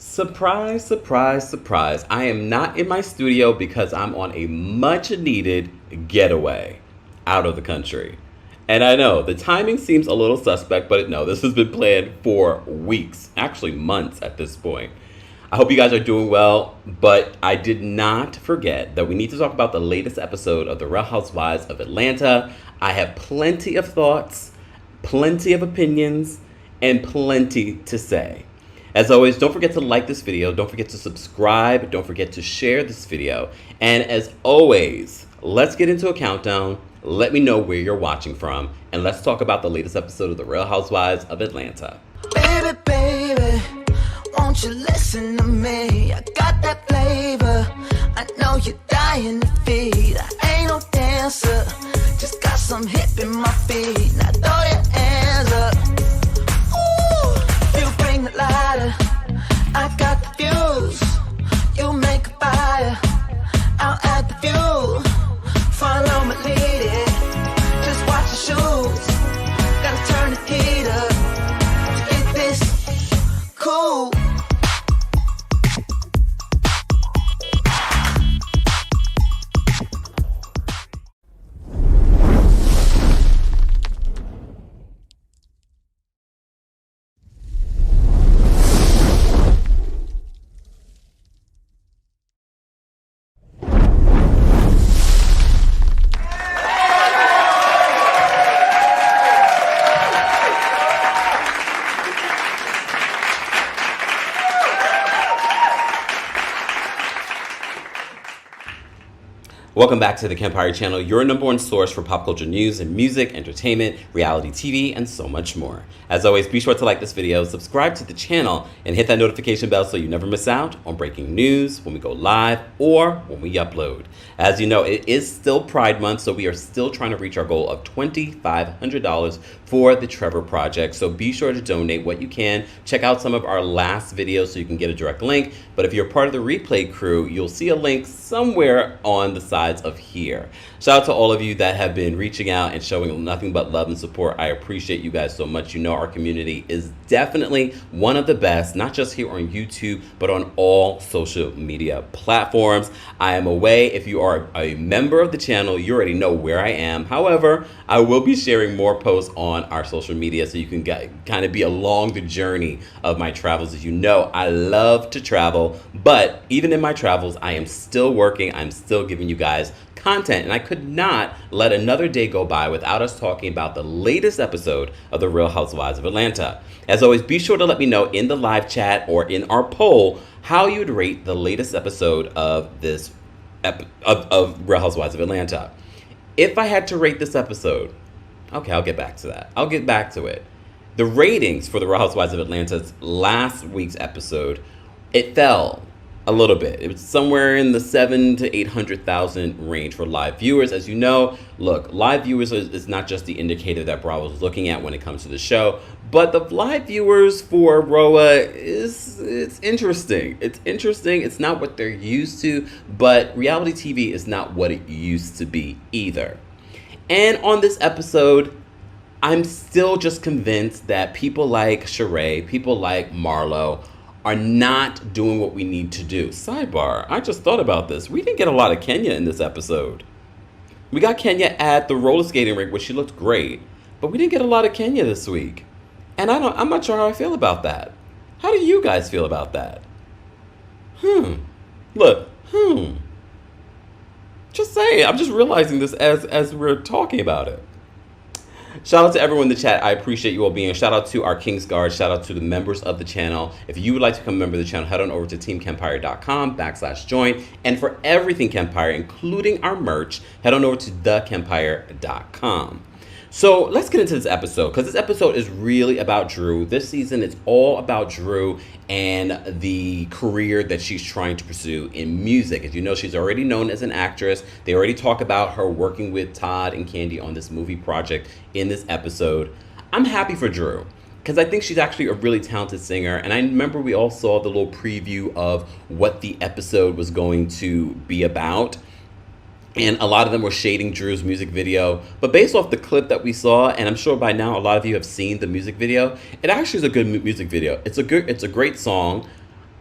Surprise, surprise, surprise. I am not in my studio because I'm on a much needed getaway out of the country. And I know the timing seems a little suspect, but no, this has been planned for weeks, actually months at this point. I hope you guys are doing well, but I did not forget that we need to talk about the latest episode of The Real Housewives of Atlanta. I have plenty of thoughts, plenty of opinions, and plenty to say. As always, don't forget to like this video, don't forget to subscribe, don't forget to share this video, and as always, let's get into a countdown. Let me know where you're watching from, and let's talk about the latest episode of The Real Housewives of Atlanta. Baby, baby, won't you listen to me? I got that flavor, I know you're dying to feed. I ain't no dancer, just got some hip in my feet. Now throw your hands up. The lighter, I got the fuse. You make a fire, I'll add the fuel. Follow my lead, just watch the shoes. Gotta turn the heat up to get this cool. Welcome back to the Kempire channel, your number one source for pop culture news and music, entertainment, reality TV, and so much more. As always, be sure to like this video, subscribe to the channel, and hit that notification bell so you never miss out on breaking news when we go live or when we upload. As you know, it is still Pride Month, so we are still trying to reach our goal of $2,500 for the Trevor Project. So be sure to donate what you can. Check out some of our last videos so you can get a direct link. But if you're part of the replay crew, you'll see a link somewhere on the sides of here. Shout out to all of you that have been reaching out and showing nothing but love and support. I appreciate you guys so much. You know our community is definitely one of the best, not just here on YouTube, but on all social media platforms. I am away. If you are a member of the channel, you already know where I am. However, I will be sharing more posts on our social media so you can kind of be along the journey of my travels. As you know, I love to travel, but even in my travels, I am still working. I'm still giving you guys content, and I could not let another day go by without us talking about the latest episode of The Real Housewives of Atlanta. As always, be sure to let me know in the live chat or in our poll how you would rate the latest episode of this of Real Housewives of Atlanta. If I had to rate this episode, okay, I'll get back to that. I'll get back to it. The ratings for The Real Housewives of Atlanta's last week's episode, it fell a little bit. It was somewhere in the 700,000 to 800,000 range for live viewers. As you know, look, live viewers is not just the indicator that Bravo is looking at when it comes to the show, but the live viewers for RHOA it's interesting. It's interesting. It's not what they're used to, but reality TV is not what it used to be either. And on this episode, I'm still just convinced that people like Sheree, people like Marlo, are not doing what we need to do. Sidebar, I just thought about this. We didn't get a lot of Kenya in this episode. We got Kenya at the roller skating rink, which she looked great, but we didn't get a lot of Kenya this week. And I'm not sure how I feel about that. How do you guys feel about that? Look, Just saying, I'm just realizing this as we're talking about it. Shout out to everyone in the chat. I appreciate you all being here. Shout out to our King's Guard. Shout out to the members of the channel. If you would like to become a member of the channel, head on over to TheKempire.com/join. And for everything Kempire, including our merch, head on over to TheKempire.com. So let's get into this episode, because this episode is really about Drew. This season, it's all about Drew and the career that she's trying to pursue in music. As you know, she's already known as an actress. They already talk about her working with Todd and Kandi on this movie project in this episode. I'm happy for Drew, because I think she's actually a really talented singer. And I remember we all saw the little preview of what the episode was going to be about. And a lot of them were shading Drew's music video. But based off the clip that we saw, and I'm sure by now a lot of you have seen the music video, it actually is a good music video. It's a great song.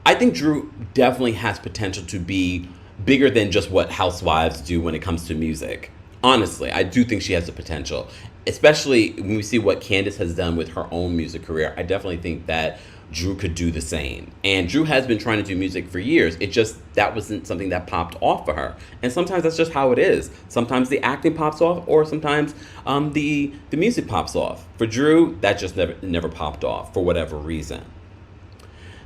I think Drew definitely has potential to be bigger than just what housewives do when it comes to music. Honestly, I do think she has the potential, especially when we see what Candace has done with her own music career. I definitely think that Drew could do the same. And Drew has been trying to do music for years. It just, that wasn't something that popped off for her. And sometimes that's just how it is. Sometimes the acting pops off, or sometimes the music pops off. For Drew, that just never popped off for whatever reason.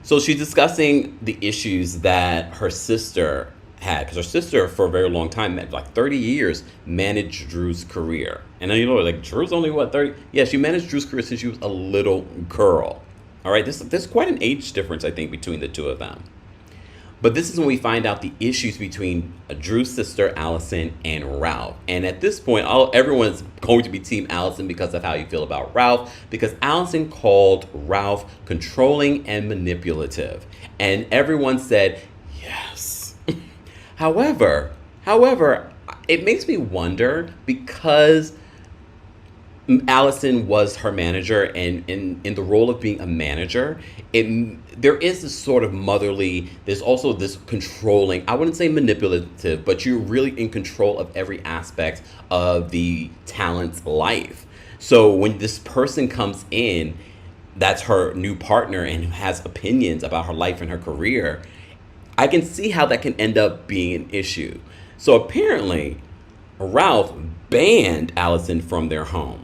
So she's discussing the issues that her sister had, because her sister for a very long time, like 30 years, managed Drew's career. And then like Drew's only what, 30? Yeah, she managed Drew's career since she was a little girl. All right, there's quite an age difference, I think, between the two of them. But this is when we find out the issues between Drew's sister, Allison, and Ralph. And at this point, everyone's going to be Team Allison because of how you feel about Ralph, because Allison called Ralph controlling and manipulative. And everyone said, yes. However, it makes me wonder, because Allison was her manager, and in the role of being a manager, there is this sort of motherly, there's also this controlling, I wouldn't say manipulative, but you're really in control of every aspect of the talent's life. So when this person comes in, that's her new partner and who has opinions about her life and her career, I can see how that can end up being an issue. So apparently, Ralph banned Allison from their home.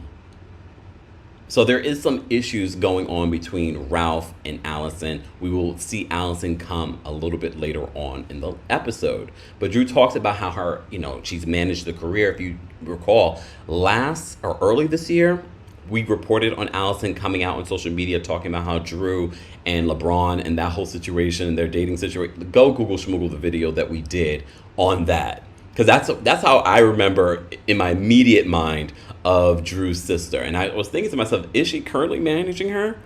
So there is some issues going on between Ralph and Allison. We will see Allison come a little bit later on in the episode. But Drew talks about how her, she's managed the career. If you recall, early this year, we reported on Allison coming out on social media talking about how Drew and LeBron and that whole situation, their dating situation. Go Google schmoogle the video that we did on that. Because that's how I remember in my immediate mind of Drew's sister. And I was thinking to myself, is she currently managing her?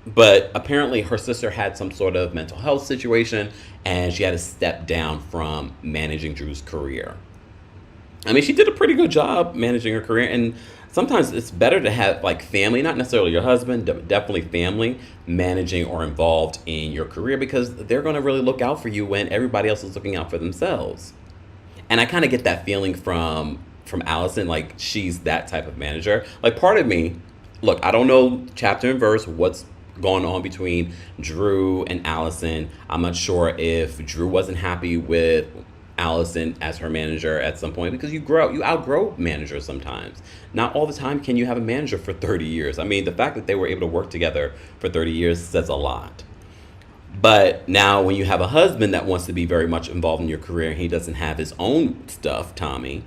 But apparently her sister had some sort of mental health situation, and she had to step down from managing Drew's career. I mean, she did a pretty good job managing her career, and sometimes it's better to have like family, not necessarily your husband, definitely family, managing or involved in your career, because they're going to really look out for you when everybody else is looking out for themselves. And I kind of get that feeling from Allison, like she's that type of manager. Like part of me, look, I don't know chapter and verse what's going on between Drew and Allison. I'm not sure if Drew wasn't happy with Allison as her manager at some point, because you outgrow managers sometimes. Not all the time can you have a manager for 30 years. I mean, the fact that they were able to work together for 30 years says a lot. But now when you have a husband that wants to be very much involved in your career and he doesn't have his own stuff, Tommy,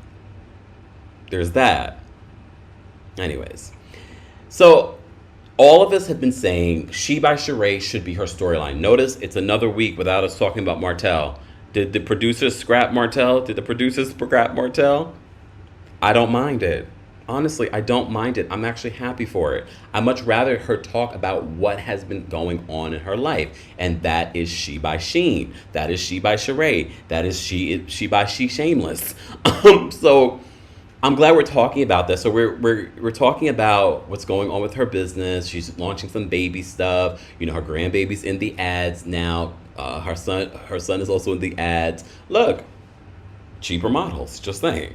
there's that. Anyways, so all of us have been saying She by Sheree should be her storyline. Notice it's another week without us talking about Martell. Did the producers scrap Martell? Did the producers scrap Martell? I don't mind it. Honestly, I don't mind it. I'm actually happy for it. I'd much rather her talk about what has been going on in her life. And that is She by Sheen. That is She by Sheree. That is She by She Shameless. So I'm glad we're talking about this. So we're talking about what's going on with her business. She's launching some baby stuff. Her grandbaby's in the ads now. Her son is also in the ads. Look, cheaper models, just saying.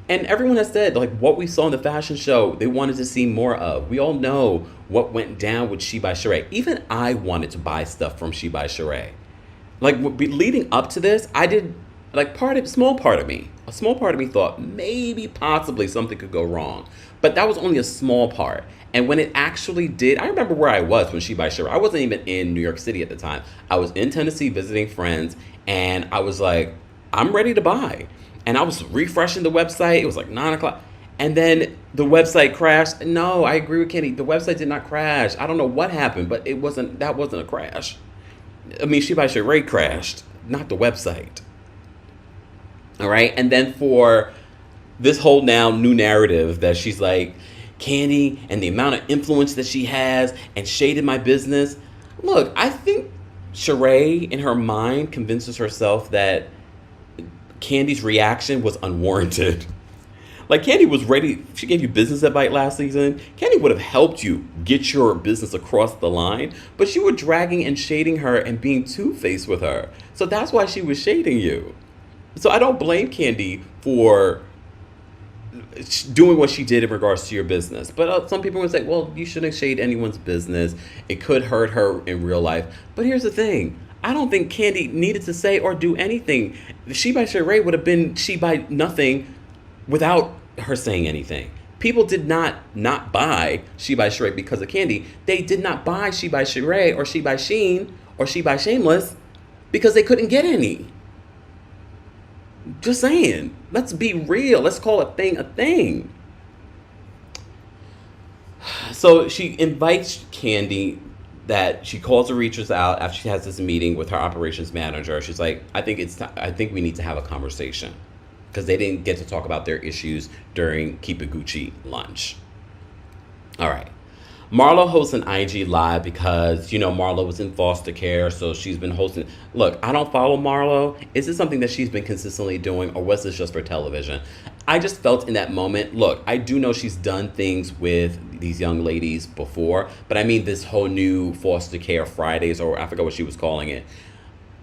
And everyone has said, like, what we saw in the fashion show, they wanted to see more of. We all know what went down with She by Sheree. Even I wanted to buy stuff from She by Sheree. Like, leading up to this, I did, like, a small part of me thought maybe, possibly something could go wrong. But that was only a small part. And when it actually did, I remember where I was when She by Sheree. I wasn't even in New York City at the time. I was in Tennessee visiting friends, and I was like, I'm ready to buy. And I was refreshing the website. It was like 9 o'clock. And then the website crashed. No, I agree with Kenny. The website did not crash. I don't know what happened, but that wasn't a crash. I mean, She by Sheree crashed, not the website. All right. And then for this whole now new narrative that she's like, Kandi and the amount of influence that she has and shaded my business. Look, I think Sheree in her mind convinces herself that Kandi's reaction was unwarranted. Like, Kandi was ready. She gave you business advice last season. Kandi would have helped you get your business across the line, but you were dragging and shading her and being two-faced with her. So that's why she was shading you. So I don't blame Kandi for doing what she did in regards to your business. But some people would say, well, you shouldn't shade anyone's business. It could hurt her in real life. But here's the thing. I don't think Kandi needed to say or do anything. She by Sheree would have been she by nothing without her saying anything. People did not buy She by Sheree because of Kandi. They did not buy She by Sheree or She by Sheen or She by Shameless because they couldn't get any. Just saying. Let's be real. Let's call a thing a thing. So she invites Kandi, that she calls her reachers out after she has this meeting with her operations manager. She's like, I think we need to have a conversation, because they didn't get to talk about their issues during Keep It Gucci lunch. All right. Marlo hosts an IG live because, Marlo was in foster care, so she's been hosting. Look, I don't follow Marlo. Is this something that she's been consistently doing, or was this just for television? I just felt in that moment, look, I do know she's done things with these young ladies before, but I mean this whole new foster care Fridays, or I forgot what she was calling it.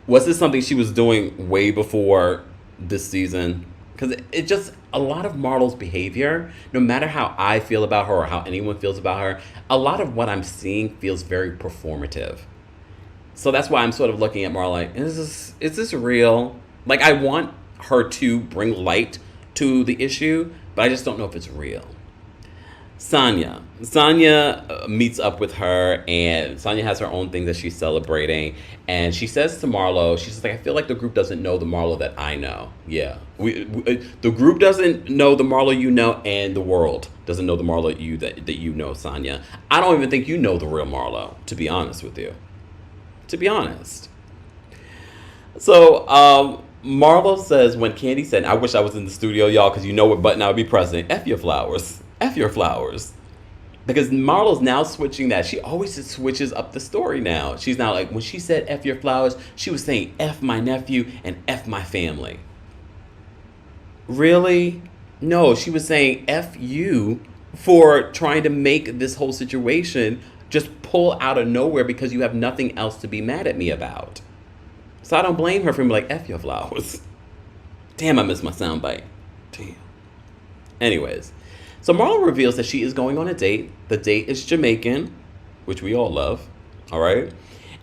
Was this something she was doing way before this season? Because it just, a lot of Marlo's behavior, no matter how I feel about her or how anyone feels about her, a lot of what I'm seeing feels very performative. So that's why I'm sort of looking at Marlo like, is this real? Like, I want her to bring light to the issue, but I just don't know if it's real. Sonya meets up with her, and Sonya has her own thing that she's celebrating, and she says to Marlo, she's like, I feel like the group doesn't know the Marlo that I know. Yeah, the group doesn't know the Marlo you know, and the world doesn't know the Marlo that you know, Sonya. I don't even think you know the real Marlo, to be honest with you. To be honest. So, Marlo says, when Kandi said, I wish I was in the studio, y'all, because you know what button I would be pressing. F your flowers. F your flowers. Because Marlo's now switching that. She always just switches up the story now. She's now like, when she said F your flowers, she was saying F my nephew and F my family. Really? No, she was saying F you for trying to make this whole situation just pull out of nowhere because you have nothing else to be mad at me about. So I don't blame her for being like, F your flowers. Damn, I missed my soundbite. Damn. Anyways. So Marlo reveals that she is going on a date. The date is Jamaican, which we all love, all right?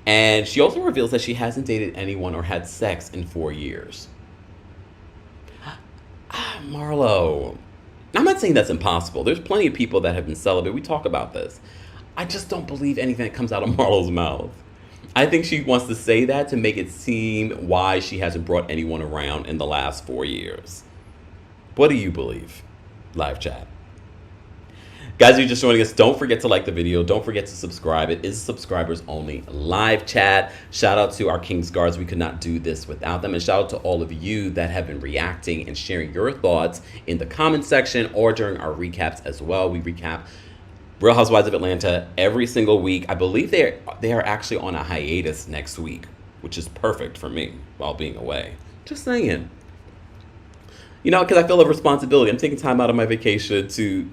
And she also reveals that she hasn't dated anyone or had sex in 4 years. Marlo, I'm not saying that's impossible. There's plenty of people that have been celibate. We talk about this. I just don't believe anything that comes out of Marlo's mouth. I think she wants to say that to make it seem why she hasn't brought anyone around in the last 4 years. What do you believe? Live chat. Guys, if you're just joining us, don't forget to like the video. Don't forget to subscribe. It is subscribers only live chat. Shout out to our King's Guards. We could not do this without them. And shout out to all of you that have been reacting and sharing your thoughts in the comment section or during our recaps as well. We recap Real Housewives of Atlanta every single week. I believe they are actually on a hiatus next week, which is perfect for me while being away. Just saying. Because I feel a responsibility. I'm taking time out of my vacation to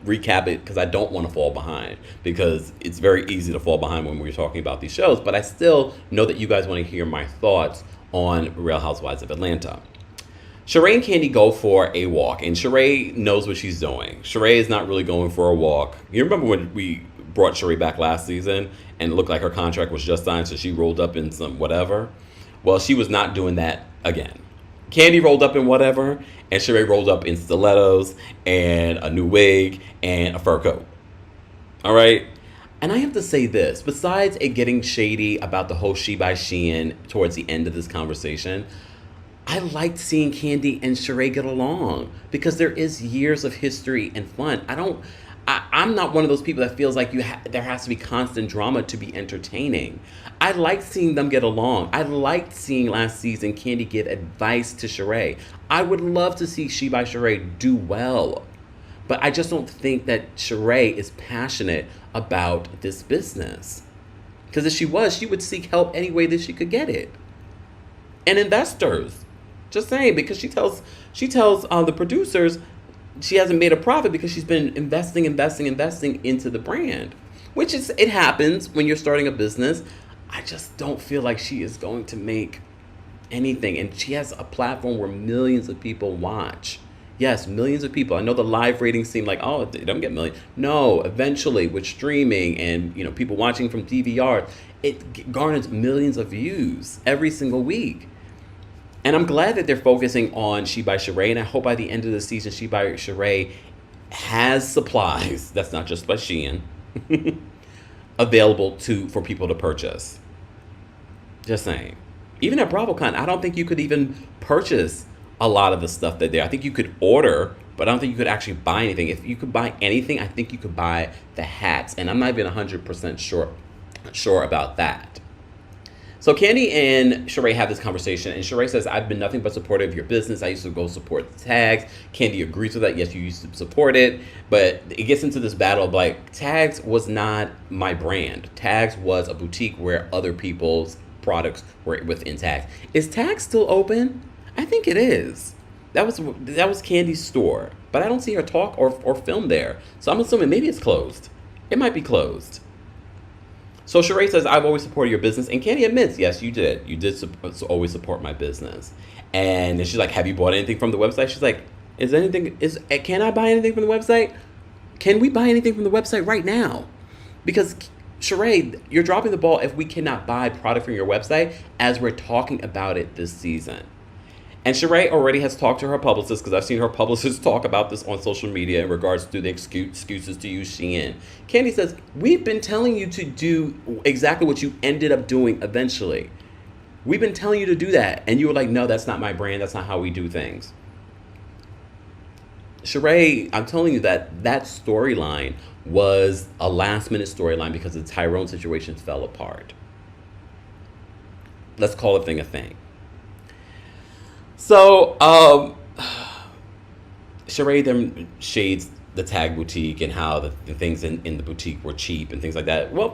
recap it because I don't want to fall behind, because it's very easy to fall behind when we're talking about these shows. But I still know that you guys want to hear my thoughts on Real Housewives of Atlanta. Sheree and Kandi go for a walk, and Sheree knows what she's doing. Sheree is not really going for a walk. You remember when we brought Sheree back last season and it looked like her contract was just signed, so she rolled up in some whatever? Well, she was not doing that again. Kandi rolled up in whatever, and Sheree rolled up in stilettos and a new wig and a fur coat. All right? And I have to say this. Besides it getting shady about the whole She by Shein towards the end of this conversation, I liked seeing Kandi and Sheree get along because there is years of history and fun. I'm not one of those people that feels like there has to be constant drama to be entertaining. I liked seeing them get along. I liked seeing last season Kandi give advice to Sheree. I would love to see She by Sheree do well. But I just don't think that Sheree is passionate about this business. Because if she was, she would seek help any way that she could get it. And investors. Just saying, because she tells the producers, she hasn't made a profit because she's been investing into the brand, which is, it happens when you're starting a business. I just don't feel like she is going to make anything. And she has a platform where millions of people watch. Yes, millions of people. I know the live ratings seem like, oh, they don't get millions. No, eventually with streaming and, you know, people watching from DVR, it garners millions of views every single week. And I'm glad that they're focusing on She by Sheree, and I hope by the end of the season, She by Sheree has supplies, that's not just by Shein, available for people to purchase. Just saying. Even at BravoCon, I don't think you could even purchase a lot of the stuff that there. I think you could order, but I don't think you could actually buy anything. If you could buy anything, I think you could buy the hats, and I'm not even 100% sure about that. So Kandi and Sheree have this conversation, and Sheree says, I've been nothing but supportive of your business. I used to go support the tags. Kandi agrees with that. Yes, you used to support it, but it gets into this battle of like, tags was not my brand. Tags was a boutique where other people's products were within tags. Is tags still open? I think it is. That was Kandi's store, but I don't see her talk or film there. So I'm assuming maybe it's closed. It might be closed. So Sheree says, I've always supported your business. And Kandi admits, yes, you did. You did always support my business. And then she's like, have you bought anything from the website? She's like, can I buy anything from the website? Can we buy anything from the website right now? Because Sheree, you're dropping the ball if we cannot buy product from your website as we're talking about it this season. And Sheree already has talked to her publicist, because I've seen her publicist talk about this on social media in regards to the excuses to use Shein. Kandi says, we've been telling you to do exactly what you ended up doing eventually. We've been telling you to do that. And you were like, no, that's not my brand. That's not how we do things. Sheree, I'm telling you that storyline was a last minute storyline because the Tyrone situation fell apart. Let's call a thing. So, Sheree then shades the tag boutique and how the things in the boutique were cheap and things like that. Well,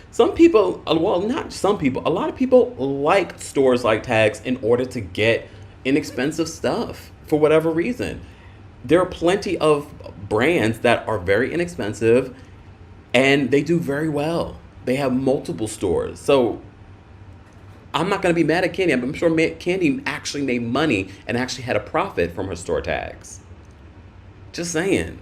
some people, well, not some people, a lot of people like stores like Tags in order to get inexpensive stuff for whatever reason. There are plenty of brands that are very inexpensive and they do very well. They have multiple stores. So I'm not going to be mad at Kandi. I'm sure Kandi actually made money and actually had a profit from her store tags. Just saying.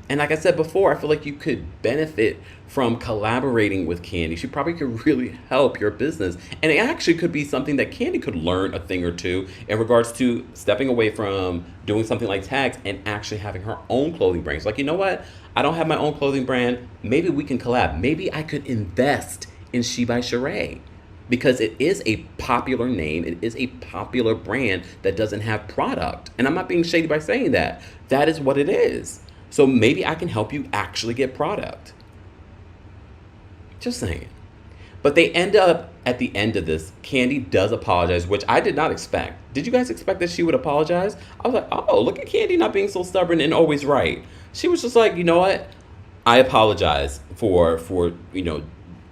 And like I said before, I feel like you could benefit from collaborating with Kandi. She probably could really help your business. And it actually could be something that Kandi could learn a thing or two in regards to stepping away from doing something like tags and actually having her own clothing brand. It's like, you know what? I don't have my own clothing brand. Maybe we can collab. Maybe I could invest in She by Sheree. Because it is a popular name. It is a popular brand that doesn't have product. And I'm not being shady by saying that. That is what it is. So maybe I can help you actually get product. Just saying. But they end up, at the end of this, Kandi does apologize, which I did not expect. Did you guys expect that she would apologize? I was like, oh, look at Kandi not being so stubborn and always right. She was just like, you know what? I apologize for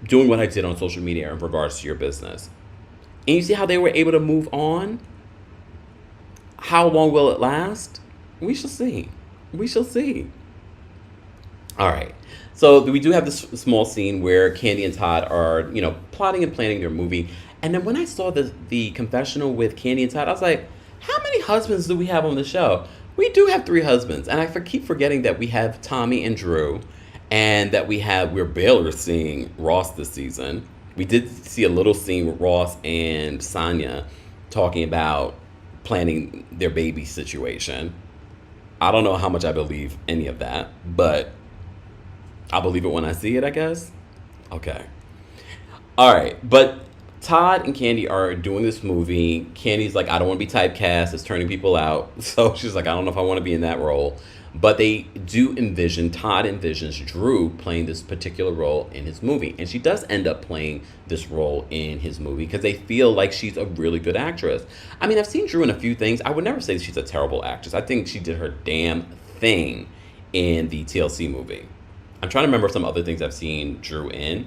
doing what I did on social media in regards to your business. And you see how they were able to move on? How long will it last? We shall see. We shall see. All right. So we do have this small scene where Kandi and Todd are, plotting and planning their movie. And then when I saw the confessional with Kandi and Todd, I was like, how many husbands do we have on the show? We do have 3 husbands. And I keep forgetting that we have Tommy and Drew. And that we're barely seeing Ross this season. We did see a little scene with Ross and Sonia talking about planning their baby situation. I don't know how much I believe any of that, but I'll believe it when I see it, I guess. Okay. All right. But Todd and Kandi are doing this movie. Kandi's like, I don't want to be typecast. It's turning people out. So she's like, I don't know if I want to be in that role. But Todd envisions Drew playing this particular role in his movie. And she does end up playing this role in his movie because they feel like she's a really good actress. I mean, I've seen Drew in a few things. I would never say she's a terrible actress. I think she did her damn thing in the TLC movie. I'm trying to remember some other things I've seen Drew in.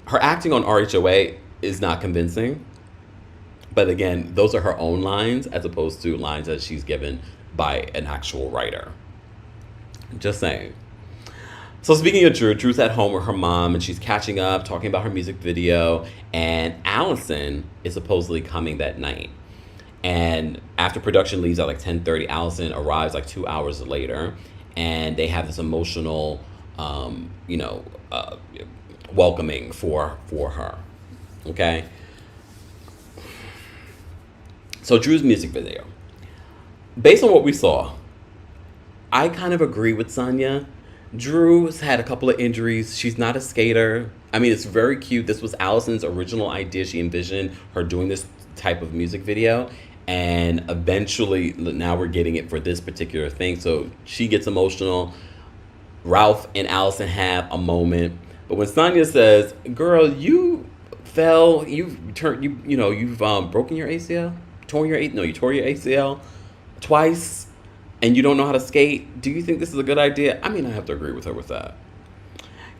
Her acting on RHOA is not convincing. But again, those are her own lines as opposed to lines that she's given by an actual writer. Just saying. So speaking of Drew's at home with her mom, and she's catching up, talking about her music video, and Allison is supposedly coming that night. And after production leaves at like 10:30, Allison arrives like 2 hours later, and they have this emotional, welcoming for her. Okay. So Drew's music video. Based on what we saw, I kind of agree with Sonia. Drew's had a couple of injuries. She's not a skater. I mean, it's very cute. This was Allison's original idea. She envisioned her doing this type of music video. And eventually, now we're getting it for this particular thing. So she gets emotional. Ralph and Allison have a moment. But when Sonia says, girl, you fell, you've broken your ACL? You tore your ACL twice. And you don't know how to skate, do you think this is a good idea? I mean, I have to agree with her with that.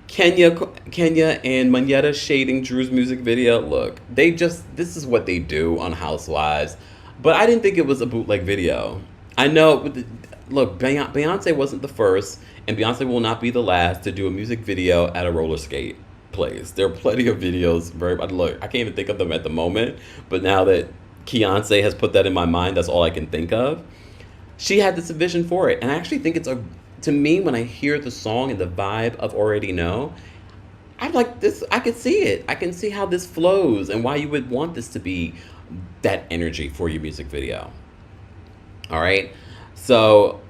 Kenya and Manetta shading Drew's music video. Look, this is what they do on Housewives. But I didn't think it was a bootleg video. I know, look, Beyonce wasn't the first, and Beyonce will not be the last to do a music video at a roller skate place. There are plenty of videos. Look, I can't even think of them at the moment. But now that Beyonce has put that in my mind, that's all I can think of. She had this vision for it. And I actually think to me, when I hear the song and the vibe of Already Know, I'm like, this, I can see it. I can see how this flows and why you would want this to be that energy for your music video. All right. So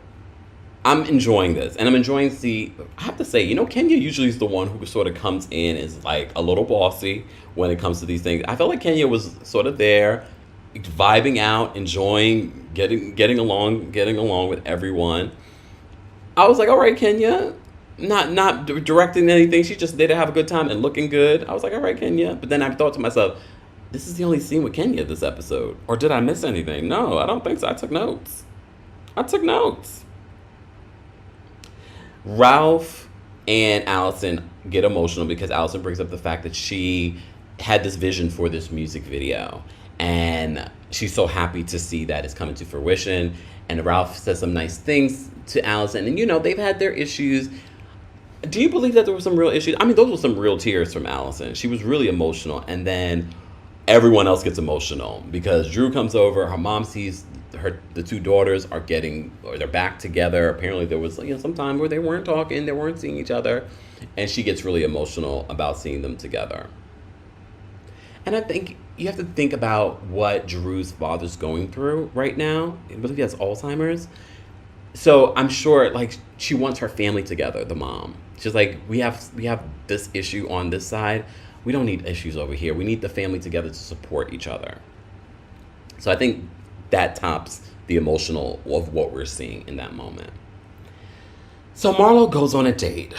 I'm enjoying this, and I'm enjoying I have to say, Kenya usually is the one who sort of comes in as like a little bossy when it comes to these things. I felt like Kenya was sort of there, vibing out, enjoying, getting along with everyone. I was like, all right, Kenya, not directing anything. She just there to have a good time and looking good. I was like, all right, Kenya. But then I thought to myself, this is the only scene with Kenya this episode. Or did I miss anything? No, I don't think so. I took notes. Ralph and Allison get emotional because Allison brings up the fact that she had this vision for this music video. And she's so happy to see that it's coming to fruition. And Ralph says some nice things to Allison. And, they've had their issues. Do you believe that there were some real issues? I mean, those were some real tears from Allison. She was really emotional. And then everyone else gets emotional because Drew comes over. Her mom sees the two daughters they're back together. Apparently there was some time where they weren't talking. They weren't seeing each other. And she gets really emotional about seeing them together. And I think you have to think about what Drew's father's going through right now. I believe he has Alzheimer's. So I'm sure, she wants her family together, the mom. She's like, we have this issue on this side. We don't need issues over here. We need the family together to support each other. So I think that tops the emotional of what we're seeing in that moment. So Marlo goes on a date.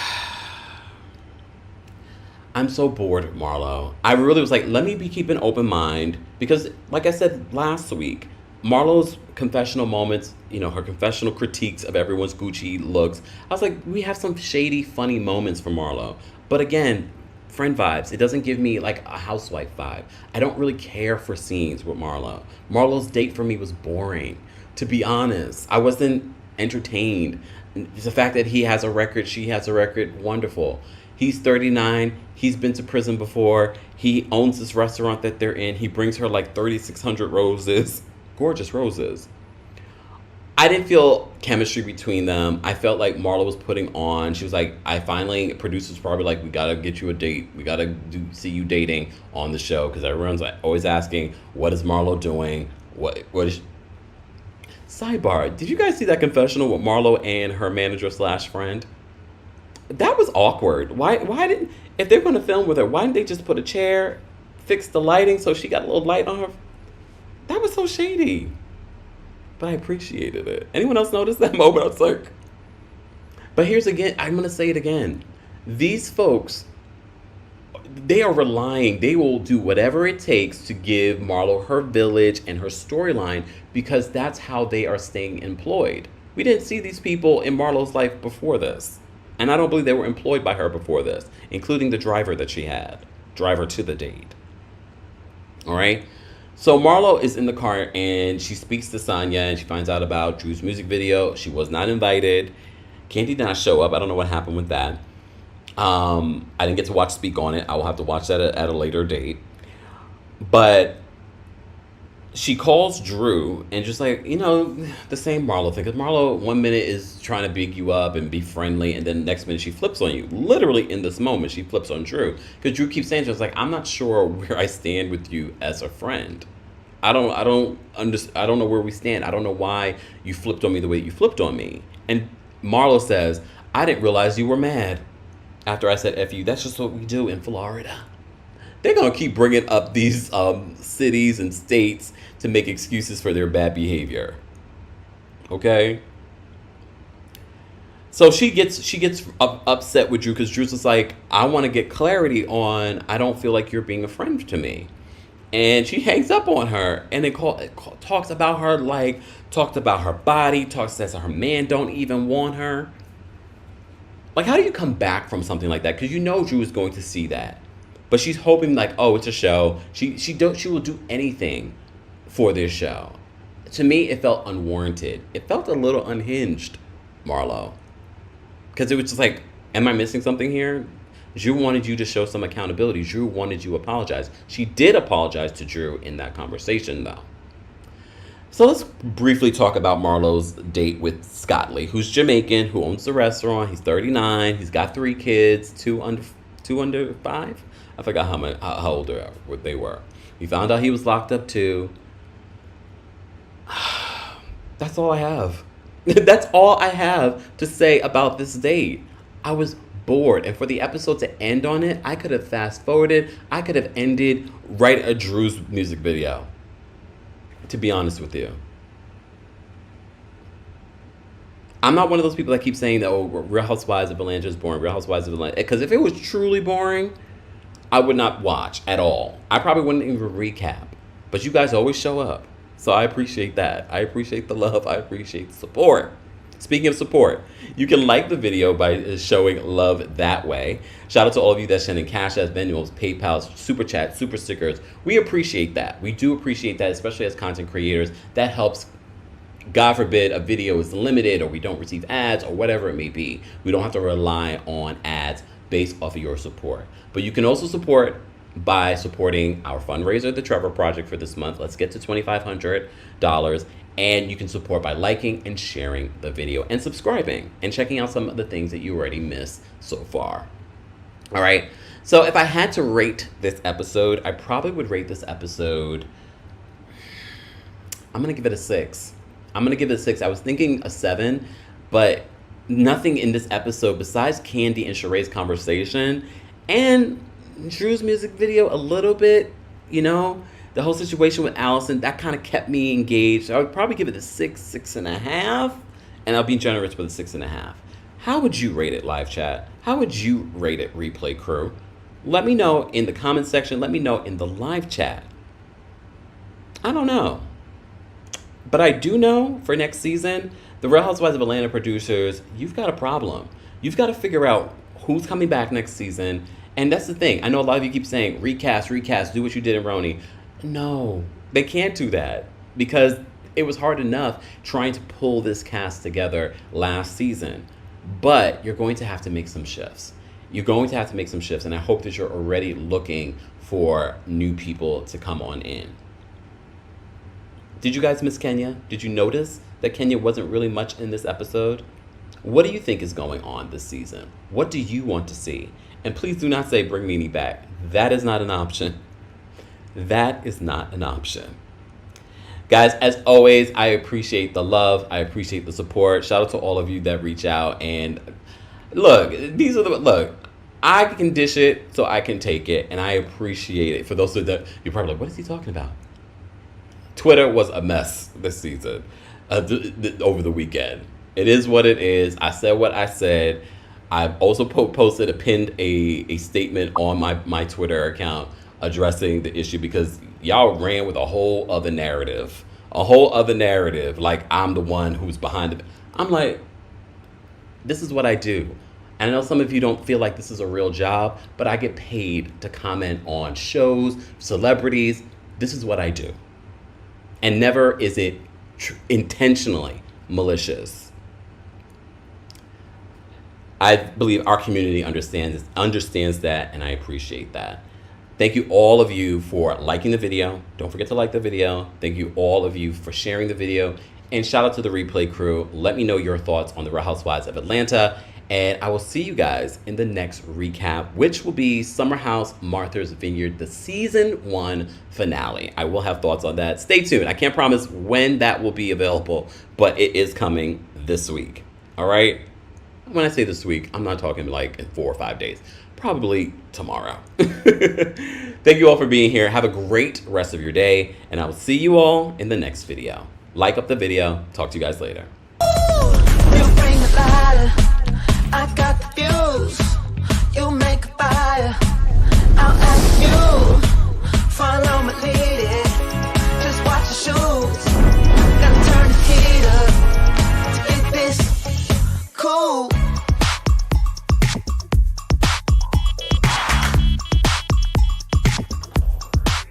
I'm so bored of Marlo. I really was like, let me keep an open mind because, like I said last week, Marlo's confessional moments, her confessional critiques of everyone's Gucci looks. I was like, we have some shady, funny moments for Marlo. But again, friend vibes. It doesn't give me like a housewife vibe. I don't really care for scenes with Marlo. Marlo's date for me was boring. To be honest, I wasn't entertained. The fact that he has a record, she has a record, wonderful. He's 39. He's been to prison before. He owns this restaurant that they're in. He brings her like 3,600 roses. Gorgeous roses. I didn't feel chemistry between them. I felt like Marlo was putting on. She was like, producers probably like, we got to get you a date. We got to see you dating on the show. Because everyone's like always asking, what is Marlo doing? What is... Sidebar, did you guys see that confessional with Marlo and her manager / friend? That was awkward. Why didn't, if they're going to film with her, why didn't they just put a chair, fix the lighting so she got a little light on her? That was so shady. But I appreciated it. Anyone else notice that moment? I was like, but here's again, I'm going to say it again. These folks, they are relying, they will do whatever it takes to give Marlo her village and her storyline because that's how they are staying employed. We didn't see these people in Marlo's life before this. And I don't believe they were employed by her before this, including the driver that she had. Driver to the date. All right? So Marlo is in the car and she speaks to Sonya and she finds out about Drew's music video. She was not invited. Kandi did not show up. I don't know what happened with that. I didn't get to watch Speak on it. I will have to watch that at a later date. But she calls Drew and just like, the same Marlo thing. Because Marlo 1 minute is trying to big you up and be friendly. And then next minute she flips on you. Literally in this moment, she flips on Drew. Because Drew keeps saying to us like, I'm not sure where I stand with you as a friend. I don't know where we stand. I don't know why you flipped on me the way you flipped on me. And Marlo says, I didn't realize you were mad after I said F you. That's just what we do in Florida. They're going to keep bringing up these cities and states to make excuses for their bad behavior. Okay? So she gets upset with Drew because Drew's just like, I want to get clarity on, I don't feel like you're being a friend to me. And she hangs up on her and then talks about her, like, talked about her body, says her man don't even want her. Like, how do you come back from something like that? Because Drew is going to see that. But she's hoping, like, oh, it's a show. She will do anything for this show. To me, it felt unwarranted. It felt a little unhinged, Marlo. Because it was just like, am I missing something here? Drew wanted you to show some accountability. Drew wanted you to apologize. She did apologize to Drew in that conversation, though. So let's briefly talk about Marlo's date with Scott Lee, who's Jamaican, who owns the restaurant. He's 39. He's got 3 kids, two under 5. I forgot how old they were. We found out he was locked up too. That's all I have. That's all I have to say about this date. I was bored, and for the episode to end on it, I could have fast forwarded. I could have ended right at Drew's music video. To be honest with you, I'm not one of those people that keep saying that, oh, Real Housewives of Atlanta is boring. Real Housewives of Atlanta, because if it was truly boring, I would not watch at all. I probably wouldn't even recap. But you guys always show up. So I appreciate that. I appreciate the love. I appreciate the support. Speaking of support, you can like the video by showing love that way. Shout out to all of you that send in Cash Apps, VENMOs, PayPals, Super Chat, Super Stickers. We appreciate that. We do appreciate that, especially as content creators. That helps. God forbid a video is limited or we don't receive ads or whatever it may be. We don't have to rely on ads based off of your support. But you can also support by supporting our fundraiser, the Trevor Project, for this month. Let's get to $2,500. And you can support by liking and sharing the video and subscribing and checking out some of the things that you already missed so far. All right. So if I had to rate this episode, I probably would rate this episode, I'm going to give it a 6. I was thinking a 7, but nothing in this episode besides Kandi and Sheree's conversation and Drew's music video a little bit, the whole situation with Allison, that kind of kept me engaged. I would probably give it a 6, 6.5, and I'll be generous with a 6.5. How would you rate it, live chat? How would you rate it, replay crew? Let me know in the comment section. Let me know in the live chat. I don't know. But I do know for next season, the Real Housewives of Atlanta producers, you've got a problem. You've got to figure out who's coming back next season. And that's the thing. I know a lot of you keep saying, recast, do what you did in Roni. No, they can't do that because it was hard enough trying to pull this cast together last season. But you're going to have to make some shifts. And I hope that you're already looking for new people to come on in. Did you guys miss Kenya? Did you notice that Kenya wasn't really much in this episode? What do you think is going on this season? What do you want to see? And please do not say bring Nene back. That is not an option. Guys, as always, I appreciate the love. I appreciate the support. Shout out to all of you that reach out. And look, I can dish it so I can take it. And I appreciate it. For those of you that you're probably like, what is he talking about? Twitter was a mess this season, over the weekend. It is what it is. I said what I said. I also posted pinned a statement on my Twitter account addressing the issue because y'all ran with a whole other narrative. Like I'm the one who's behind it. I'm like, this is what I do. And I know some of you don't feel like this is a real job, but I get paid to comment on shows, celebrities. This is what I do. And never is it intentionally malicious. I believe our community understands that, and I appreciate that. Thank you all of you for liking the video. Don't forget to like the video. Thank you all of you for sharing the video. And shout out to the replay crew. Let me know your thoughts on the Real Housewives of Atlanta. And I will see you guys in the next recap, which will be Summer House Martha's Vineyard, the season 1 finale. I will have thoughts on that. Stay tuned. I can't promise when that will be available, but it is coming this week. All right? When I say this week, I'm not talking like in 4 or 5 days. Probably tomorrow. Thank you all for being here. Have a great rest of your day, and I will see you all in the next video. Like up the video. Talk to you guys later. You bring the lighter, I got the fuse. You make a fire, I'll ask you.